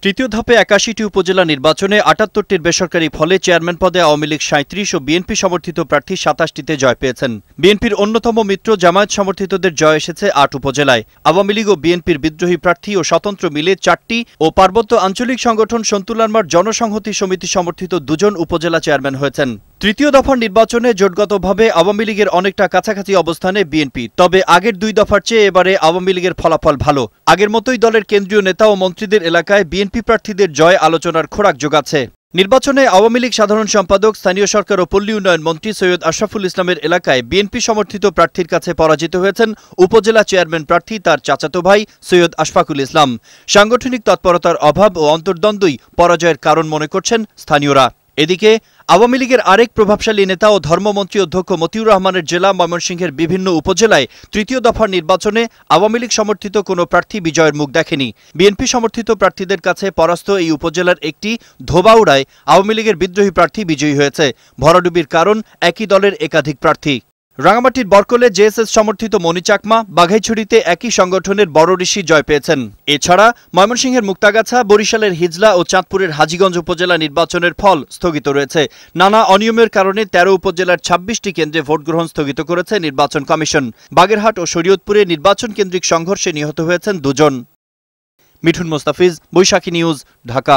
তৃতীয় ধাপে ৮১টি উপজেলা নির্বাচনে ৭৮টির বেসরকারি ফলে চেয়ারম্যান পদে আওয়ামী লীগ ৩৭ ও বিএনপি সমর্থিত প্রার্থী ২৭টিতে জয় পেয়েছেন। বিএনপির অন্যতম মিত্র জামায়াত সমর্থিতদের জয় এসেছে ৮ উপজেলায়। আওয়ামী লীগ ও বিএনপির বিদ্রোহী প্রার্থী ও স্বতন্ত্র মিলে ৪টি ও পার্বত্য আঞ্চলিক সংগঠন সন্তুলানমার জনসংহতি সমিতি সমর্থিত ২ জন উপজেলা চেয়ারম্যান হয়েছেন। তৃতীয় দফার নির্বাচনে জোটগতভাবে আওয়ামী লীগের অনেকটা কাছাকাছি অবস্থানে বিএনপি, তবে আগের ২ দফার চেয়ে এবারে আওয়ামী লীগের ফলাফল ভালো। আগের মতোই দলের কেন্দ্রীয় নেতা ও মন্ত্রীদের এলাকায় বিএনপি প্রার্থীদের জয় আলোচনার খোরাক যোগাচ্ছে। নির্বাচনে আওয়ামী লীগ সাধারণ সম্পাদক, স্থানীয় সরকার ও পল্লী উন্নয়ন মন্ত্রী সৈয়দ আশরাফুল ইসলামের এলাকায় বিএনপি সমর্থিত প্রার্থীর কাছে পরাজিত হয়েছেন উপজেলা চেয়ারম্যান প্রার্থী তার চাচাতো ভাই সৈয়দ আশফাকুল ইসলাম। সাংগঠনিক তৎপরতার অভাব ও অন্তর্দ্বন্দ্বই পরাজয়ের কারণ মনে করছেন স্থানীয়রা। এদিকে আওয়ামী লীগের আরেক প্রভাবশালী নেতা ও ধর্মমন্ত্রী অধ্যক্ষ মতিউর রহমানের জেলা ময়মনসিংহের বিভিন্ন উপজেলায় তৃতীয় দফার নির্বাচনে আওয়ামী লীগ সমর্থিত কোনো প্রার্থী বিজয়ের মুখ দেখেনি। বিএনপি সমর্থিত প্রার্থীদের কাছে পরাস্ত এই উপজেলার একটি ধোবাউড়ায় আওয়ামী লীগের বিদ্রোহী প্রার্থী বিজয়ী হয়েছে। ভরাডুবির কারণ একই দলের একাধিক প্রার্থী। রাঙামাটির বরকলে জেএসএস সমর্থিত মনি চাকমা, বাঘাইছড়িতে একই সংগঠনের বড় ঋষি জয় পেয়েছেন। এছাড়া ময়মনসিংহের মুক্তাগাছা, বরিশালের হিজলা ও চাঁদপুরের হাজীগঞ্জ উপজেলা নির্বাচনের ফল স্থগিত রয়েছে। নানা অনিয়মের কারণে ১৩ উপজেলার ২৬টি কেন্দ্রে ভোটগ্রহণ স্থগিত করেছে নির্বাচন কমিশন। বাগেরহাট ও শরীয়তপুরে নির্বাচন কেন্দ্রিক সংঘর্ষে নিহত হয়েছেন ২ জন। মিঠুন মোস্তাফিজ, বৈশাখী নিউজ, ঢাকা।